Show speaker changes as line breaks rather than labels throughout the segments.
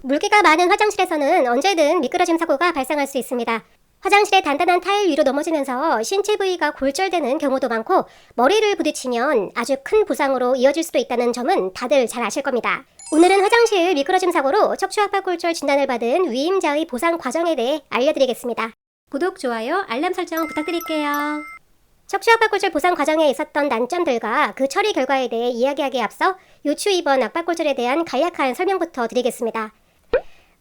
물기가 많은 화장실에서는 언제든 미끄러짐 사고가 발생할 수 있습니다. 화장실의 단단한 타일 위로 넘어지면서 신체 부위가 골절되는 경우도 많고 머리를 부딪히면 아주 큰 부상으로 이어질 수도 있다는 점은 다들 잘 아실 겁니다. 오늘은 화장실 미끄러짐 사고로 척추 압박골절 진단을 받은 위임자의 보상 과정에 대해 알려드리겠습니다. 구독, 좋아요, 알람 설정 부탁드릴게요. 척추 압박골절 보상 과정에 있었던 난점들과 그 처리 결과에 대해 이야기하기에 앞서 요추 2번 압박골절에 대한 간략한 설명부터 드리겠습니다.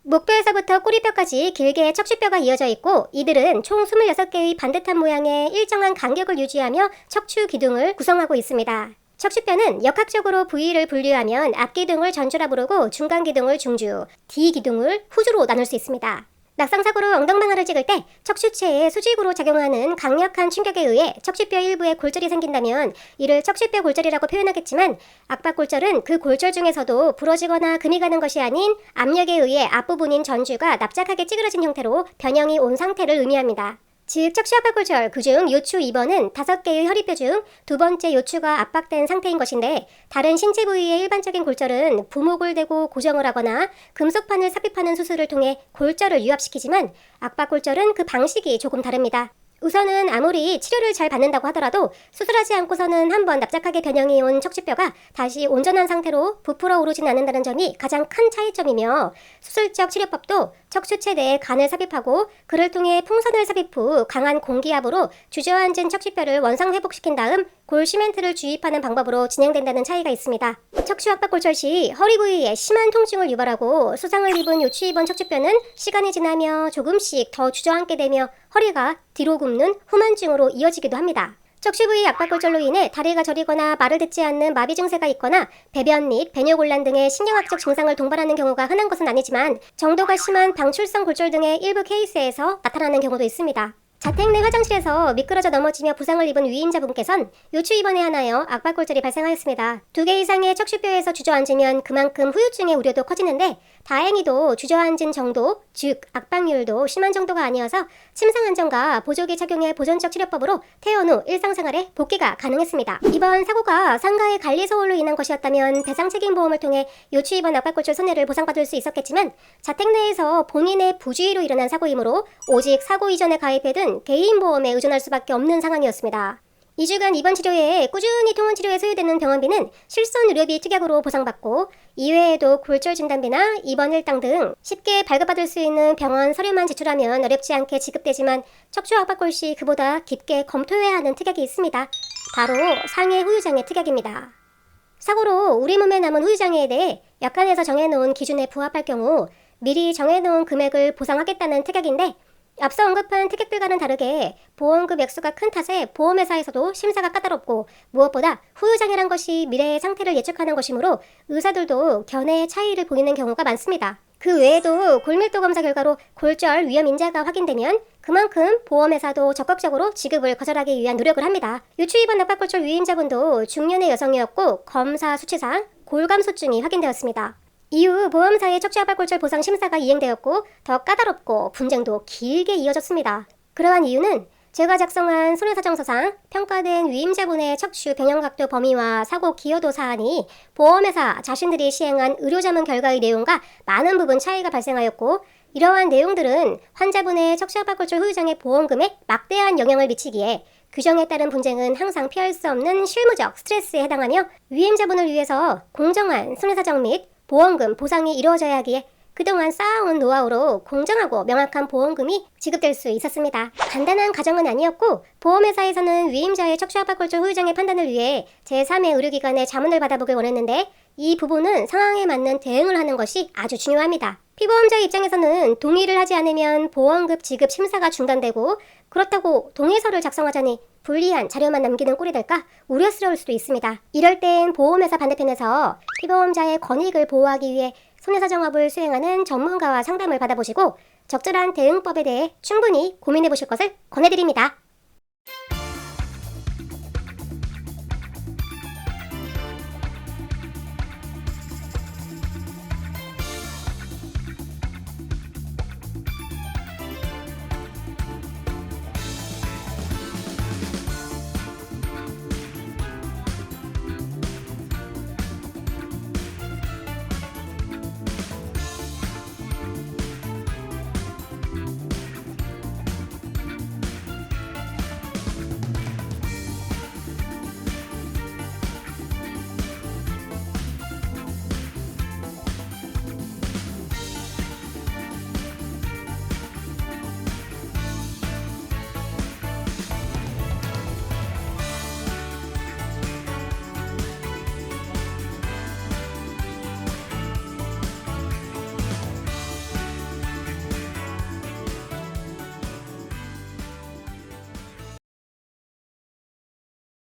목뼈에서부터 꼬리뼈까지 길게 척추뼈가 이어져 있고 이들은 총 26개의 반듯한 모양의 일정한 간격을 유지하며 척추 기둥을 구성하고 있습니다. 척추뼈는 역학적으로 부위를 분류하면 앞기둥을 전주라 부르고 중간기둥을 중주, D기둥을 후주로 나눌 수 있습니다. 낙상사고로 엉덩방아를 찍을 때 척추체에 수직으로 작용하는 강력한 충격에 의해 척추뼈 일부에 골절이 생긴다면 이를 척추뼈 골절이라고 표현하겠지만 압박골절은 그 골절 중에서도 부러지거나 금이 가는 것이 아닌 압력에 의해 앞부분인 전주가 납작하게 찌그러진 형태로 변형이 온 상태를 의미합니다. 즉 척추 압박골절, 그중 요추 2번은 5개의 허리뼈 중 두 번째 요추가 압박된 상태인 것인데 다른 신체 부위의 일반적인 골절은 부목을 대고 고정을 하거나 금속판을 삽입하는 수술을 통해 골절을 유압시키지만 압박골절은 그 방식이 조금 다릅니다. 우선은 아무리 치료를 잘 받는다고 하더라도 수술하지 않고서는 한번 납작하게 변형이 온 척추뼈가 다시 온전한 상태로 부풀어 오르진 않는다는 점이 가장 큰 차이점이며 수술적 치료법도 척추체 내에 간을 삽입하고 그를 통해 풍선을 삽입 후 강한 공기압으로 주저앉은 척추뼈를 원상 회복시킨 다음 골 시멘트를 주입하는 방법으로 진행된다는 차이가 있습니다. 척추 압박골절 시 허리 부위에 심한 통증을 유발하고 수상을 입은 요추 2번 척추뼈는 시간이 지나며 조금씩 더 주저앉게 되며 허리가 뒤로 굽는 후만증으로 이어지기도 합니다. 척추 부위 압박골절로 인해 다리가 저리거나 말을 듣지 않는 마비 증세가 있거나 배변 및 배뇨곤란 등의 신경학적 증상을 동반하는 경우가 흔한 것은 아니지만 정도가 심한 방출성 골절 등의 일부 케이스에서 나타나는 경우도 있습니다. 자택 내 화장실에서 미끄러져 넘어지며 부상을 입은 위임자분께선 요추 2번에 한하여 압박골절이 발생하였습니다. 2개 이상의 척추뼈에서 주저앉으면 그만큼 후유증의 우려도 커지는데 다행히도 주저앉은 정도, 즉 압박률도 심한 정도가 아니어서 침상 안정과 보조기 착용의 보존적 치료법으로 퇴원 후 일상생활에 복귀가 가능했습니다. 이번 사고가 상가의 관리 소홀로 인한 것이었다면 배상책임보험을 통해 요추 2번 압박골절 손해를 보상받을 수 있었겠지만 자택 내에서 본인의 부주의로 일어난 사고이므로 오직 사고 이전에 가입해둔 개인보험에 의존할 수밖에 없는 상황이었습니다. 2주간 입원 치료에 꾸준히 통원치료에 소요되는 병원비는 실손 의료비 특약으로 보상받고 이외에도 골절 진단비나 입원 일당 등 쉽게 발급받을 수 있는 병원 서류만 제출하면 어렵지 않게 지급되지만 척추 압박골 시 그보다 깊게 검토해야 하는 특약이 있습니다. 바로 상해 후유장애 특약입니다. 사고로 우리 몸에 남은 후유장애에 대해 약관에서 정해놓은 기준에 부합할 경우 미리 정해놓은 금액을 보상하겠다는 특약인데 앞서 언급한 특약들과는 다르게 보험금 액수가 큰 탓에 보험회사에서도 심사가 까다롭고 무엇보다 후유장애란 것이 미래의 상태를 예측하는 것이므로 의사들도 견해의 차이를 보이는 경우가 많습니다. 그 외에도 골밀도 검사 결과로 골절 위험 인자가 확인되면 그만큼 보험회사도 적극적으로 지급을 거절하기 위한 노력을 합니다. 요추 2번 압박골절 위임자분도 중년의 여성이었고 검사 수치상 골감소증이 확인되었습니다. 이후 보험사의 척추 압박골절 보상 심사가 이행되었고 더 까다롭고 분쟁도 길게 이어졌습니다. 그러한 이유는 제가 작성한 손해사정서상 평가된 위임자분의 척추 변형각도 범위와 사고 기여도 사안이 보험회사 자신들이 시행한 의료자문 결과의 내용과 많은 부분 차이가 발생하였고 이러한 내용들은 환자분의 척추 압박골절 후유장애 보험금에 막대한 영향을 미치기에 규정에 따른 분쟁은 항상 피할 수 없는 실무적 스트레스에 해당하며 위임자분을 위해서 공정한 손해사정 및 보험금 보상이 이루어져야 하기에 그동안 쌓아온 노하우로 공정하고 명확한 보험금이 지급될 수 있었습니다. 간단한 과정은 아니었고 보험회사에서는 위임자의 척추 압박골절 후유장애 판단을 위해 제3의 의료기관의 자문을 받아보길 원했는데 이 부분은 상황에 맞는 대응을 하는 것이 아주 중요합니다. 피보험자의 입장에서는 동의를 하지 않으면 보험금 지급 심사가 중단되고 그렇다고 동의서를 작성하자니 불리한 자료만 남기는 꼴이 될까 우려스러울 수도 있습니다. 이럴 땐 보험회사 반대편에서 피보험자의 권익을 보호하기 위해 손해사정업을 수행하는 전문가와 상담을 받아보시고 적절한 대응법에 대해 충분히 고민해 보실 것을 권해드립니다.